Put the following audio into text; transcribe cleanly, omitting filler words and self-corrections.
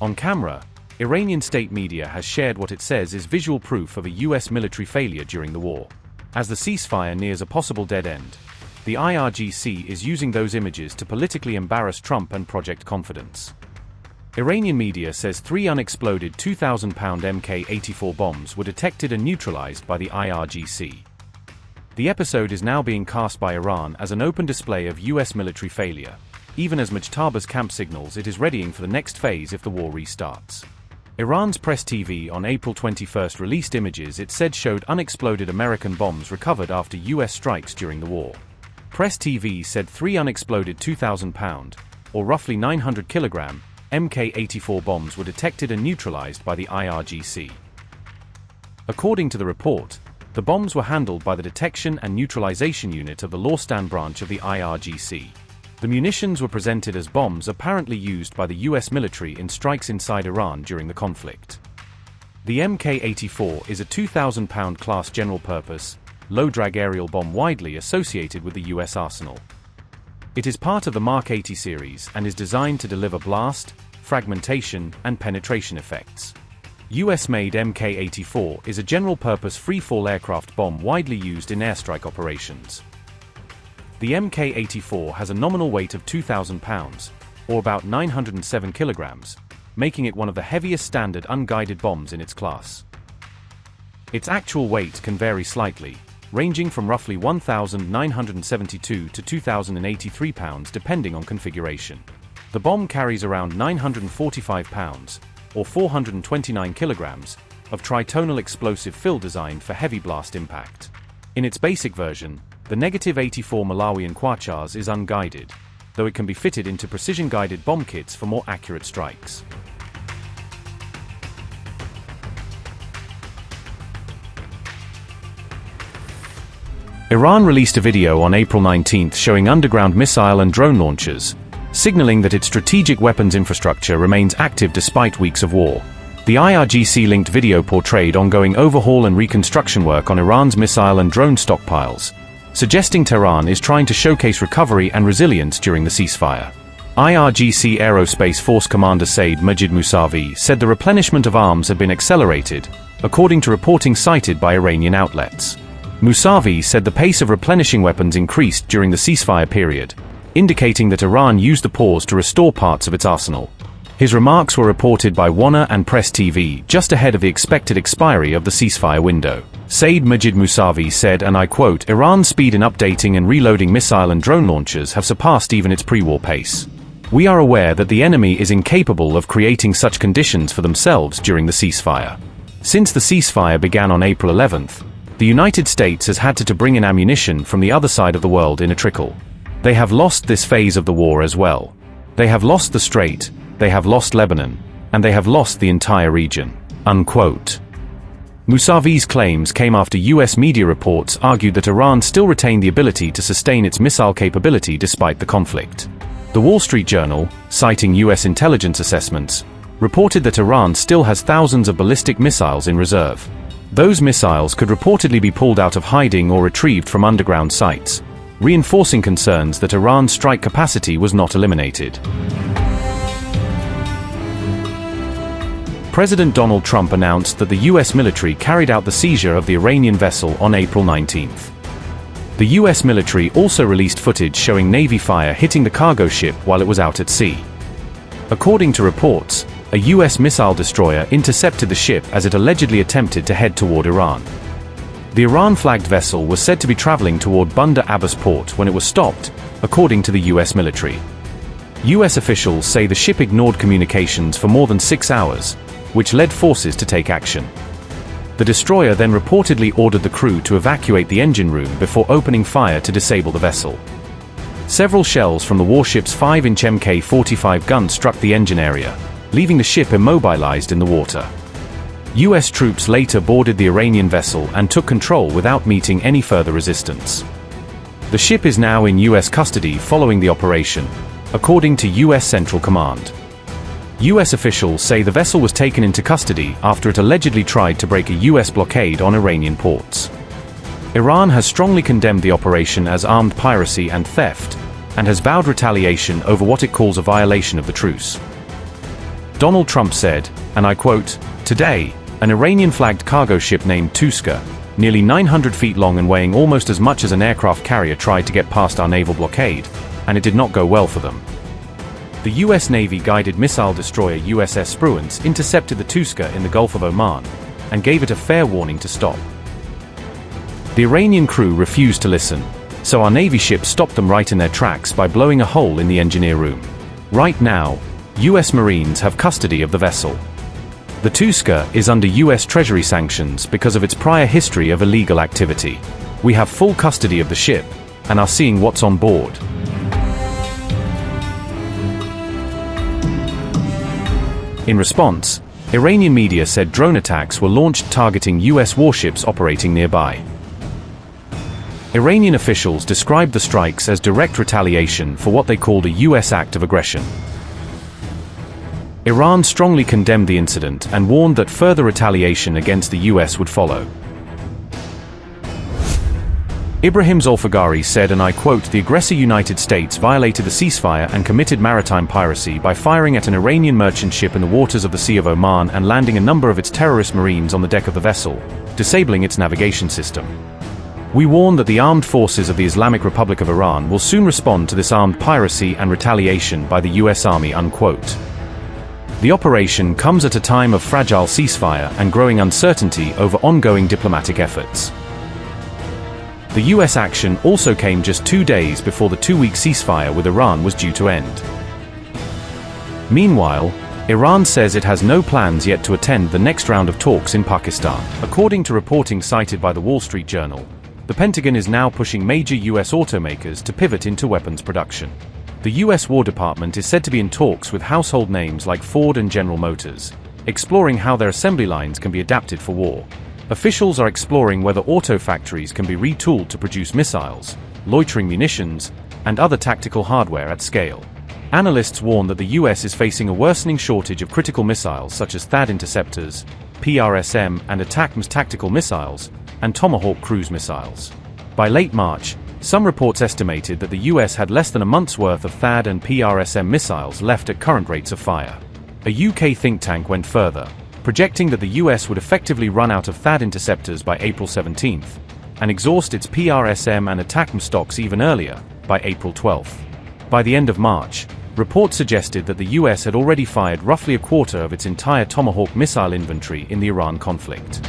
On camera, Iranian state media has shared what it says is visual proof of a US military failure during the war. As the ceasefire nears a possible dead end, the IRGC is using those images to politically embarrass Trump and Project Confidence. Iranian media says 3 unexploded 2,000-pound Mk-84 bombs were detected and neutralized by the IRGC. The episode is now being cast by Iran as an open display of US military failure. Even as Mujtaba's camp signals it is readying for the next phase if the war restarts. Iran's Press TV on April 21 released images it said showed unexploded American bombs recovered after US strikes during the war. Press TV said 3 unexploded 2,000-pound, or roughly 900 kilogram, Mk-84 bombs were detected and neutralized by the IRGC. According to the report, the bombs were handled by the Detection and Neutralization Unit of the Lorestan branch of the IRGC. The munitions were presented as bombs apparently used by the US military in strikes inside Iran during the conflict. The Mk-84 is a 2,000-pound class general-purpose, low-drag aerial bomb widely associated with the US arsenal. It is part of the Mark 80 series and is designed to deliver blast, fragmentation, and penetration effects. US-made Mk-84 is a general-purpose free-fall aircraft bomb widely used in airstrike operations. The Mk-84 has a nominal weight of 2,000 pounds, or about 907 kilograms, making it one of the heaviest standard unguided bombs in its class. Its actual weight can vary slightly, ranging from roughly 1,972 to 2,083 pounds depending on configuration. The bomb carries around 945 pounds, or 429 kilograms, of tritonal explosive fill designed for heavy blast impact. In its basic version, the -84 Malawian Quachars is unguided, though it can be fitted into precision-guided bomb kits for more accurate strikes. Iran released a video on April 19 showing underground missile and drone launchers, signaling that its strategic weapons infrastructure remains active despite weeks of war. The IRGC-linked video portrayed ongoing overhaul and reconstruction work on Iran's missile and drone stockpiles, suggesting Tehran is trying to showcase recovery and resilience during the ceasefire. IRGC Aerospace Force Commander Saeed Majid Mousavi said the replenishment of arms had been accelerated, according to reporting cited by Iranian outlets. Mousavi said the pace of replenishing weapons increased during the ceasefire period, indicating that Iran used the pause to restore parts of its arsenal. His remarks were reported by WANA and Press TV just ahead of the expected expiry of the ceasefire window. Saeed Majid Mousavi said, and I quote, "Iran's speed in updating and reloading missile and drone launchers have surpassed even its pre-war pace. We are aware that the enemy is incapable of creating such conditions for themselves during the ceasefire. Since the ceasefire began on April 11th, the United States has had to bring in ammunition from the other side of the world in a trickle. They have lost this phase of the war as well. They have lost the Strait, they have lost Lebanon, and they have lost the entire region." Unquote. Mousavi's claims came after US media reports argued that Iran still retained the ability to sustain its missile capability despite the conflict. The Wall Street Journal, citing US intelligence assessments, reported that Iran still has thousands of ballistic missiles in reserve. Those missiles could reportedly be pulled out of hiding or retrieved from underground sites, reinforcing concerns that Iran's strike capacity was not eliminated. President Donald Trump announced that the US military carried out the seizure of the Iranian vessel on April 19. The US military also released footage showing Navy fire hitting the cargo ship while it was out at sea. According to reports, a US missile destroyer intercepted the ship as it allegedly attempted to head toward Iran. The Iran-flagged vessel was said to be traveling toward Bandar Abbas port when it was stopped, according to the US military. US officials say the ship ignored communications for more than 6 hours, which led forces to take action. The destroyer then reportedly ordered the crew to evacuate the engine room before opening fire to disable the vessel. Several shells from the warship's 5-inch Mk-45 gun struck the engine area, leaving the ship immobilized in the water. US troops later boarded the Iranian vessel and took control without meeting any further resistance. The ship is now in US custody following the operation, according to US Central Command. US officials say the vessel was taken into custody after it allegedly tried to break a US blockade on Iranian ports. Iran has strongly condemned the operation as armed piracy and theft, and has vowed retaliation over what it calls a violation of the truce. Donald Trump said, and I quote, "Today, an Iranian-flagged cargo ship named Touska, nearly 900 feet long and weighing almost as much as an aircraft carrier, tried to get past our naval blockade, and it did not go well for them." The U.S. Navy guided missile destroyer USS Spruance intercepted the Touska in the Gulf of Oman, and gave it a fair warning to stop. The Iranian crew refused to listen, so our Navy ship stopped them right in their tracks by blowing a hole in the engineer room. Right now, U.S. Marines have custody of the vessel. The Touska is under U.S. Treasury sanctions because of its prior history of illegal activity. We have full custody of the ship, and are seeing what's on board. In response, Iranian media said drone attacks were launched targeting U.S. warships operating nearby. Iranian officials described the strikes as direct retaliation for what they called a U.S. act of aggression. Iran strongly condemned the incident and warned that further retaliation against the U.S. would follow. Ibrahim Zolfagari said, and I quote, "The aggressor United States violated the ceasefire and committed maritime piracy by firing at an Iranian merchant ship in the waters of the Sea of Oman and landing a number of its terrorist marines on the deck of the vessel, disabling its navigation system. We warn that the armed forces of the Islamic Republic of Iran will soon respond to this armed piracy and retaliation by the U.S. Army," unquote. The operation comes at a time of fragile ceasefire and growing uncertainty over ongoing diplomatic efforts. The U.S. action also came just 2 days before the 2-week ceasefire with Iran was due to end. Meanwhile, Iran says it has no plans yet to attend the next round of talks in Pakistan. According to reporting cited by the Wall Street Journal, the Pentagon is now pushing major U.S. automakers to pivot into weapons production. The U.S. War Department is said to be in talks with household names like Ford and General Motors, exploring how their assembly lines can be adapted for war. Officials are exploring whether auto factories can be retooled to produce missiles, loitering munitions, and other tactical hardware at scale. Analysts warn that the U.S. is facing a worsening shortage of critical missiles such as THAAD interceptors, PRSM and ATACMS tactical missiles, and Tomahawk cruise missiles. By late March, some reports estimated that the U.S. had less than a month's worth of THAAD and PRSM missiles left at current rates of fire. A UK think tank went further, projecting that the U.S. would effectively run out of THAAD interceptors by April 17th, and exhaust its PRSM and ATACMS stocks even earlier, by April 12th. By the end of March, reports suggested that the U.S. had already fired roughly a quarter of its entire Tomahawk missile inventory in the Iran conflict.